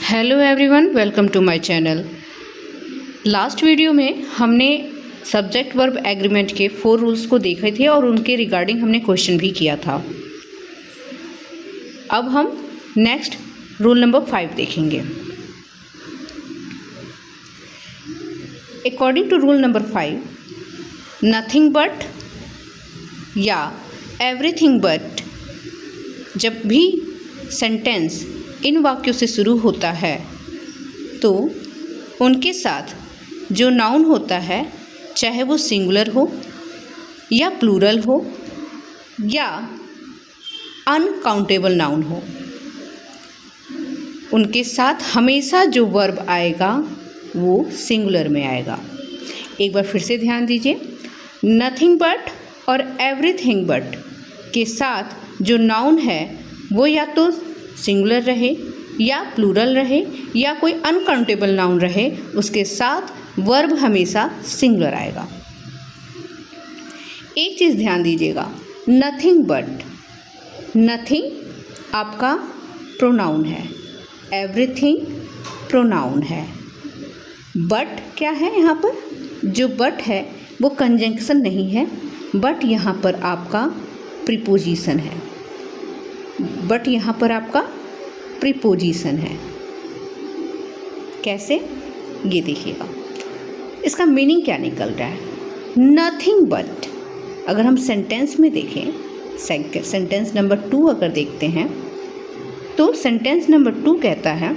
Hello everyone, welcome to my channel. Last video में हमने subject verb agreement के 4 rules को देखे थे और उनके रिगार्डिंग हमने क्वेश्चन भी किया था। अब हम नेक्स्ट रूल नंबर 5 देखेंगे। According to rule number 5, nothing but या एवरीथिंग बट जब भी सेंटेंस इन वाक्यों से शुरू होता है तो उनके साथ जो नाउन होता है, चाहे वो सिंगुलर हो या प्लूरल हो या अनकाउंटेबल नाउन हो, उनके साथ हमेशा जो वर्ब आएगा वो सिंगुलर में आएगा। एक बार फिर से ध्यान दीजिए, नथिंग बट और एवरीथिंग बट के साथ जो नाउन है वो या तो सिंगुलर रहे या प्लूरल रहे या कोई अनकाउंटेबल नाउन रहे, उसके साथ वर्ब हमेशा सिंगुलर आएगा। एक चीज़ ध्यान दीजिएगा, नथिंग बट, नथिंग आपका प्रोनाउन है, एवरीथिंग प्रोनाउन है, बट क्या है यहाँ पर, जो बट है वो कंजंक्शन नहीं है, बट यहाँ पर आपका प्रीपोजिशन है, बट यहाँ पर आपका प्रीपोजिशन है। कैसे, ये देखिएगा, इसका मीनिंग क्या निकल रहा है। नथिंग बट, अगर हम सेंटेंस में देखें, सेंटेंस नंबर 2 अगर देखते हैं तो सेंटेंस नंबर 2 कहता है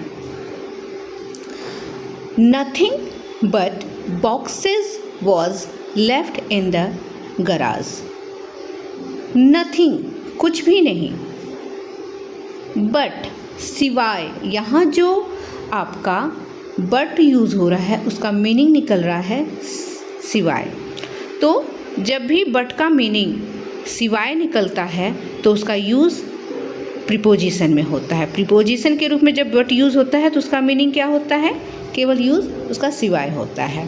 nothing but boxes was left in the garage. Nothing, कुछ भी नहीं, बट सिवाय, यहाँ जो आपका बट यूज़ हो रहा है उसका मीनिंग निकल रहा है सिवाय। तो जब भी बट का मीनिंग सिवाय निकलता है तो उसका यूज़ प्रीपोजिशन में होता है। प्रीपोजिशन के रूप में जब बट यूज़ होता है तो उसका मीनिंग क्या होता है, केवल यूज़ उसका सिवाय होता है।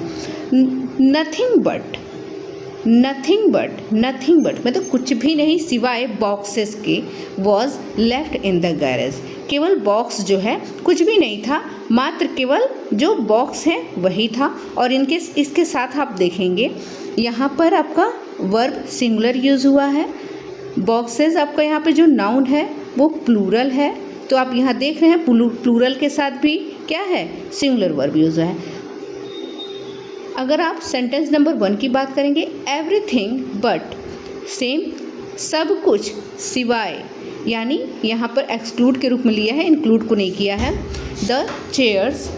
Nothing but, nothing but, nothing but मतलब कुछ भी नहीं सिवाय बॉक्सेस के was left in the garage. केवल बॉक्स जो है कुछ भी नहीं था, मात्र केवल जो बॉक्स है वही था। और इसके साथ आप देखेंगे यहाँ पर आपका वर्ब सिंगुलर यूज़ हुआ है, बॉक्सेस आपका यहाँ पे जो नाउन है वो प्लूरल है। तो आप यहाँ देख रहे हैं प्लूरल के साथ भी क्या है, सिंगुलर वर्ब यूज़ है। अगर आप सेंटेंस नंबर 1 की बात करेंगे, एवरीथिंग बट, सेम, सब कुछ सिवाय, यानी यहाँ पर एक्सक्लूड के रूप में लिया है, इंक्लूड को नहीं किया है। द चेयर्स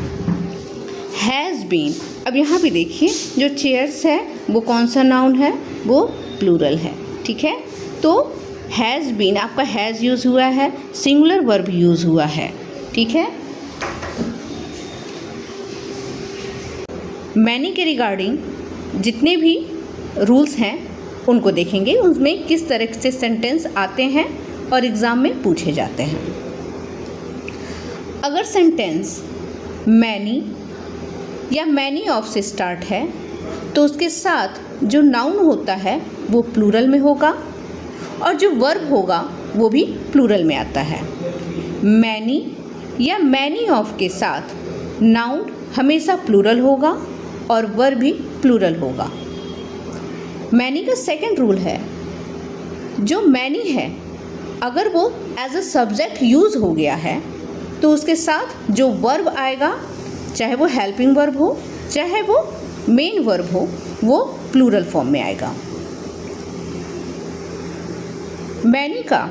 हैज़ बीन, अब यहाँ भी देखिए जो चेयर्स है वो कौन सा नाउन है, वो प्लूरल है, ठीक है। तो हैज़ बीन, आपका हैज़ यूज़ हुआ है, सिंगुलर वर्ब यूज़ हुआ है, ठीक है। मैनी के रिगार्डिंग जितने भी रूल्स हैं उनको देखेंगे, उसमें किस तरह से सेंटेंस आते हैं और एग्ज़ाम में पूछे जाते हैं। अगर सेंटेंस मैनी या मैनी ऑफ से स्टार्ट है तो उसके साथ जो नाउन होता है वो प्लूरल में होगा और जो वर्ब होगा वो भी प्लूरल में आता है। मैनी या मैनी ऑफ के साथ नाउन हमेशा प्लूरल होगा और वर्ब भी प्लूरल होगा। मैनी का सेकंड रूल है, जो मैनी है अगर वो एज अ सब्जेक्ट यूज़ हो गया है तो उसके साथ जो वर्ब आएगा, चाहे वो हेल्पिंग वर्ब हो चाहे वो मेन वर्ब हो, वो प्लूरल फॉर्म में आएगा। मैनी का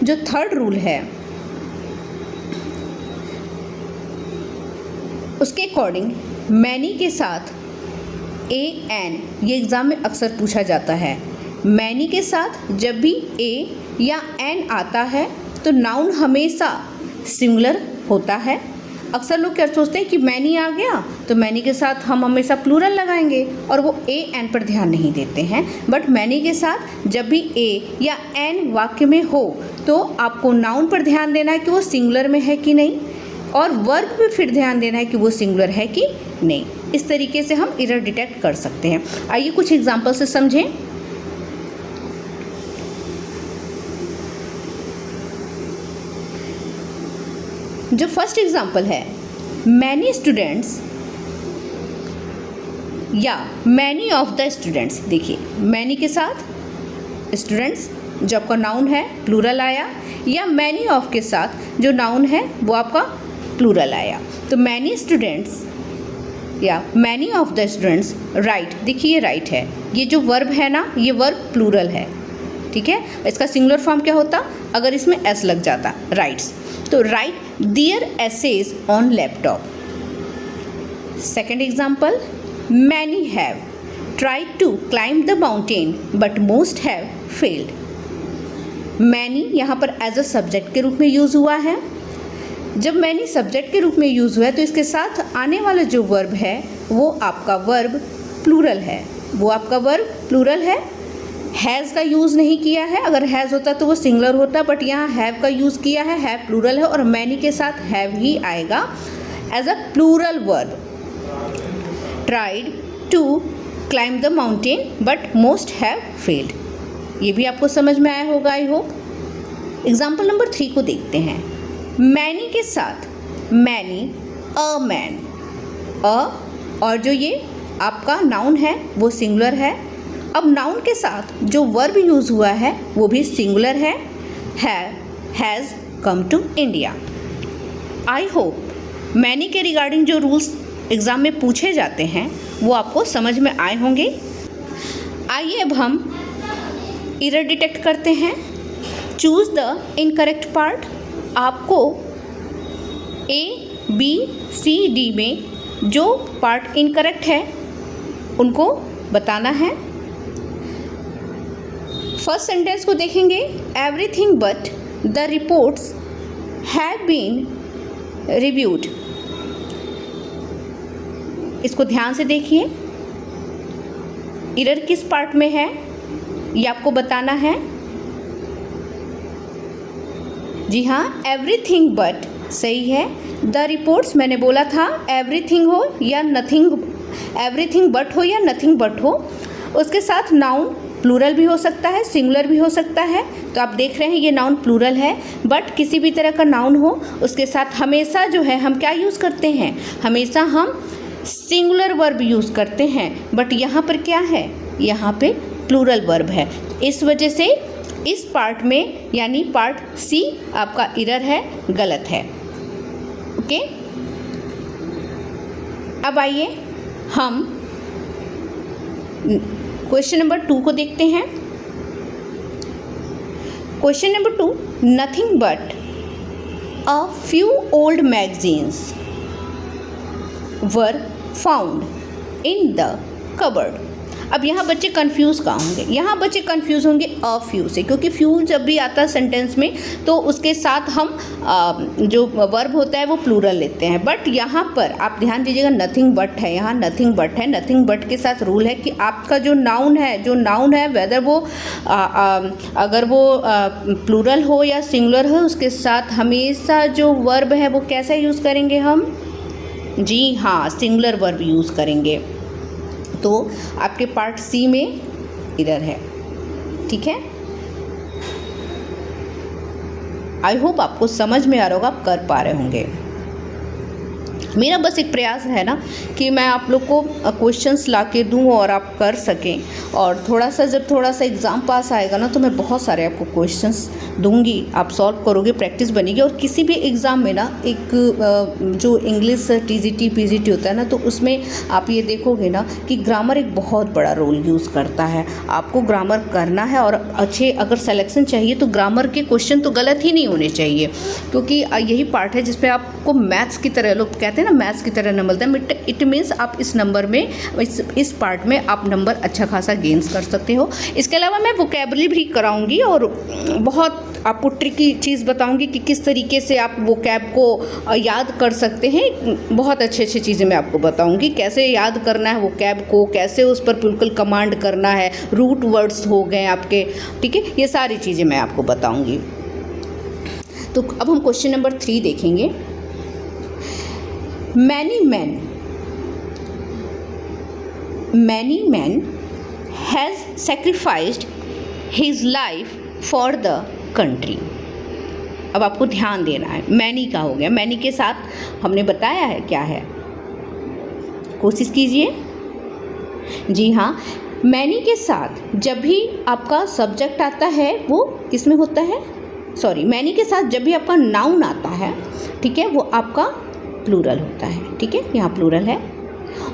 जो थर्ड रूल है उसके अकॉर्डिंग मैनी के साथ ए एन, ये एग्ज़ाम में अक्सर पूछा जाता है। मैनी के साथ जब भी ए या एन आता है तो नाउन हमेशा सिंगुलर होता है। अक्सर लोग क्या सोचते हैं कि मैनी आ गया तो मैनी के साथ हम हमेशा प्लूरल लगाएंगे और वो ए एन पर ध्यान नहीं देते हैं। बट मैनी के साथ जब भी ए या एन वाक्य में हो तो आपको नाउन पर ध्यान देना है कि वो सिंगुलर में है कि नहीं, और वर्ब पे फिर ध्यान देना है कि वो सिंगुलर है कि नहीं। इस तरीके से हम एरर डिटेक्ट कर सकते हैं। आइए कुछ एग्जांपल से समझें। जो फर्स्ट एग्जाम्पल है, मैनी स्टूडेंट्स या मैनी ऑफ द स्टूडेंट्स, देखिए मैनी के साथ स्टूडेंट्स जो आपका नाउन है प्लूरल आया, या मैनी ऑफ के साथ जो नाउन है वो आपका प्लूरल आया। तो मैनी स्टूडेंट्स या many of the students right, देखिए ये राइट है, ये जो वर्ब है ना ये वर्ब प्लूरल है, ठीक है। इसका सिंगुलर फॉर्म क्या होता अगर इसमें एस लग जाता, राइट्स। तो write their essays on laptop. Second example, many have tried to climb the mountain but most have failed. Many यहाँ पर एज अ सब्जेक्ट के रूप में यूज़ हुआ है। जब मैनी सब्जेक्ट के रूप में यूज़ हुआ है तो इसके साथ आने वाला जो वर्ब है वो आपका वर्ब प्लूरल है, वो आपका वर्ब प्लूरल है। हैज़ का यूज़ नहीं किया है, अगर हैज़ होता तो वो सिंगुलर होता, बट यहाँ हैव का यूज़ किया है, हैव प्लूरल है और मैनी के साथ हैव ही आएगा as a plural verb. Tried to climb the mountain but most have failed, ये भी आपको समझ में आया होगा आई होप। एग्जाम्पल नंबर 3 को देखते हैं। मैनी के साथ मैनी अ मैन, अ और जो ये आपका नाउन है वो सिंगुलर है। अब नाउन के साथ जो वर्ब यूज़ हुआ है वो भी सिंगुलर है, has come to India. I hope many के रिगार्डिंग जो रूल्स एग्ज़ाम में पूछे जाते हैं वो आपको समझ में आए होंगे। आइए अब हम एरर डिटेक्ट करते हैं। Choose the incorrect part. आपको A, B, C, D में जो पार्ट इनकरेक्ट है उनको बताना है। फर्स्ट सेंटेंस को देखेंगे, everything but the reports have been reviewed. इसको ध्यान से देखिए, एरर किस पार्ट में है ये आपको बताना है। जी हाँ, एवरीथिंग बट सही है। द रिपोर्ट्स मैंने बोला था एवरीथिंग हो या नथिंग, एवरीथिंग बट हो या नथिंग बट हो। उसके साथ नाउन प्लूरल भी हो सकता है, सिंगुलर भी हो सकता है। तो आप देख रहे हैं ये नाउन प्लूरल है, बट किसी भी तरह का नाउन हो उसके साथ हमेशा जो है हम क्या यूज़ करते हैं, हमेशा हम सिंगुलर वर्ब यूज़ करते हैं। बट यहाँ पर क्या है, यहाँ पे प्लूरल वर्ब है, इस वजह से इस पार्ट में यानी पार्ट सी आपका एरर है, गलत है। ओके, अब आइए हम क्वेश्चन नंबर 2 को देखते हैं। Question number 2, nothing but a few old magazines were found in the cupboard. अब यहाँ बच्चे कंफ्यूज कहाँ होंगे, यहाँ बच्चे कंफ्यूज होंगे अ फ्यू से, क्योंकि फ्यू जब भी आता है सेंटेंस में तो उसके साथ हम जो वर्ब होता है वो प्लूरल लेते हैं। बट यहाँ पर आप ध्यान दीजिएगा, नथिंग बट है, यहाँ नथिंग बट है। नथिंग बट के साथ रूल है कि आपका जो नाउन है वेदर वो अगर वो प्लूरल हो या सिंगुलर हो, उसके साथ हमेशा जो वर्ब है वो कैसे यूज़ करेंगे हम, जी हाँ, सिंगुलर वर्ब यूज़ करेंगे। तो आपके पार्ट सी में एरर है, ठीक है। आई होप आपको समझ में आ रहा होगा, आप कर पा रहे होंगे। मेरा बस एक प्रयास है ना कि मैं आप लोग को क्वेश्चंस ला के दूँ और आप कर सकें। और जब थोड़ा सा एग्ज़ाम पास आएगा ना तो मैं बहुत सारे आपको क्वेश्चंस दूंगी, आप सॉल्व करोगे, प्रैक्टिस बनेगी। और किसी भी एग्ज़ाम में ना एक जो इंग्लिश टीजीटी पीजीटी होता है ना, तो उसमें आप ये देखोगे ना कि ग्रामर एक बहुत बड़ा रोल यूज़ करता है। आपको ग्रामर करना है और अच्छे अगर सिलेक्शन चाहिए तो ग्रामर के क्वेश्चन तो गलत ही नहीं होने चाहिए, क्योंकि यही पार्ट है जिसमें आपको मैथ्स की तरह, लोग कहते हैं ना मैथ्स की तरह नंबर मिलता है। इट मीन्स आप इस नंबर में इस पार्ट में आप नंबर अच्छा खासा गेन्स कर सकते हो। इसके अलावा मैं वोकैबुलरी भी कराऊंगी और बहुत आपको ट्रिकी चीज़ बताऊंगी कि किस तरीके से आप वोकैब को याद कर सकते हैं। बहुत अच्छी चीज़ें मैं आपको बताऊंगी, कैसे याद करना है वोकैब को, कैसे उस पर बिल्कुल कमांड करना है, रूट वर्ड्स हो गए आपके, ठीक है, ये सारी चीज़ें मैं आपको बताऊंगी। तो अब हम क्वेश्चन नंबर 3 देखेंगे। Many men has sacrificed his life for the country. अब आपको ध्यान देना है। मैनी का हो गया, मैनी के साथ हमने बताया है क्या है, कोशिश कीजिए। जी हाँ, मैनी के साथ जब भी आपका सब्जेक्ट आता है वो किस में होता है, सॉरी, मैनी के साथ जब भी आपका नाउन आता है, ठीक है, वो आपका प्लूरल होता है। ठीक है, यहाँ प्लूरल है।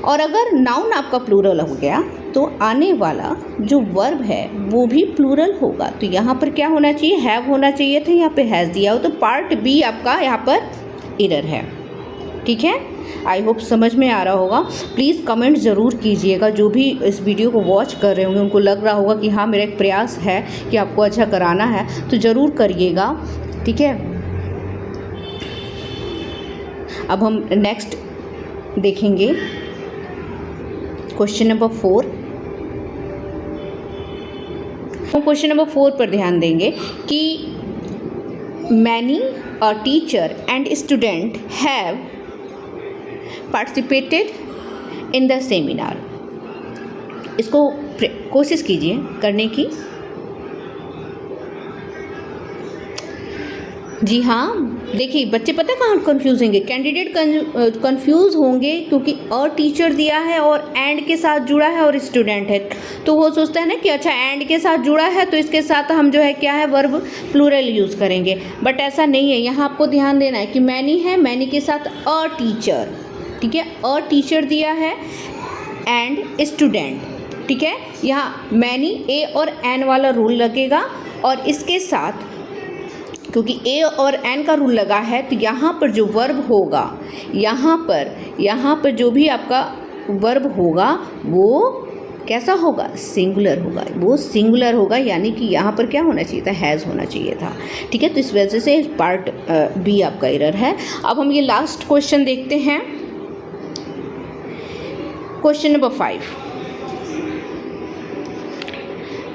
और अगर नाउन आपका प्लूरल हो गया तो आने वाला जो वर्ब है वो भी प्लूरल होगा। तो यहाँ पर क्या होना चाहिए, हैव होना चाहिए था, यहाँ पे हैज़ दिया हो, तो पार्ट बी आपका यहाँ पर एरर है। ठीक है, आई होप समझ में आ रहा होगा। प्लीज़ कमेंट ज़रूर कीजिएगा, जो भी इस वीडियो को वॉच कर रहे होंगे उनको लग रहा होगा कि हाँ मेरा एक प्रयास है कि आपको अच्छा कराना है, तो ज़रूर करिएगा। ठीक है, अब हम नेक्स्ट देखेंगे क्वेश्चन नंबर 4। हम क्वेश्चन नंबर 4 पर ध्यान देंगे कि many a teacher and student have participated in the seminar. इसको कोशिश कीजिए करने की। जी हाँ, देखिए बच्चे पता है कहाँ कन्फ्यूज होंगे, कैंडिडेट कन्फ्यूज़ होंगे क्योंकि अ टीचर दिया है और एंड के साथ जुड़ा है और स्टूडेंट है, तो वो सोचता है ना कि अच्छा एंड के साथ जुड़ा है तो इसके साथ हम जो है क्या है वर्ब प्लूरल यूज़ करेंगे, बट ऐसा नहीं है। यहाँ आपको ध्यान देना है कि मैनी है, मैनी के साथ अ टीचर, ठीक है, अ टीचर दिया है एंड स्टूडेंट। ठीक है, यहाँ मैनी ए और एन वाला रूल लगेगा और इसके साथ क्योंकि ए और एन का रूल लगा है तो यहाँ पर जो वर्ब होगा, यहाँ पर जो भी आपका वर्ब होगा वो कैसा होगा, सिंगुलर होगा, वो सिंगुलर होगा, यानी कि यहाँ पर क्या होना चाहिए था, हैज़ होना चाहिए था। ठीक है, तो इस वजह से पार्ट बी आपका एरर है। अब हम ये लास्ट क्वेश्चन देखते हैं, question number 5।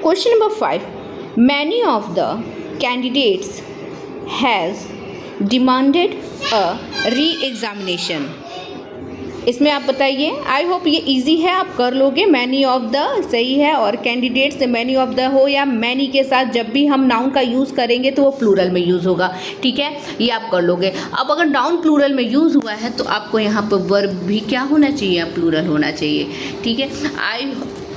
Question number 5, many of the candidates has demanded a re examination. इसमें आप बताइए, आई होप ये इजी है, आप कर लोगे। मैनी ऑफ द सही है और कैंडिडेट्स से मैनी ऑफ द हो या मैनी के साथ जब भी हम नाउन का यूज़ करेंगे तो वो प्लूरल में यूज़ होगा। ठीक है, ये आप कर लोगे। अब अगर नाउन प्लूरल में यूज़ हुआ है तो आपको यहाँ पर वर्ब भी क्या होना चाहिए, प्लूरल होना चाहिए। ठीक है,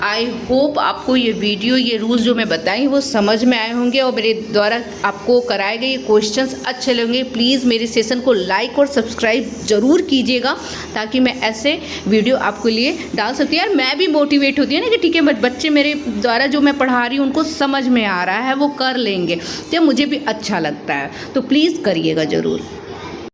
आई होप आपको ये वीडियो, ये रूल्स जो मैं बताई वो समझ में आए होंगे और मेरे द्वारा आपको कराए गए ये क्वेश्चंस अच्छे लगेंगे। प्लीज़ मेरे सेशन को लाइक और सब्सक्राइब ज़रूर कीजिएगा ताकि मैं ऐसे वीडियो आपके लिए डाल सकती हूँ। यार मैं भी मोटिवेट होती है ना कि ठीक है बच्चे मेरे द्वारा जो मैं पढ़ा रही हूँ उनको समझ में आ रहा है, वो कर लेंगे, तो मुझे भी अच्छा लगता है। तो प्लीज़ करिएगा ज़रूर।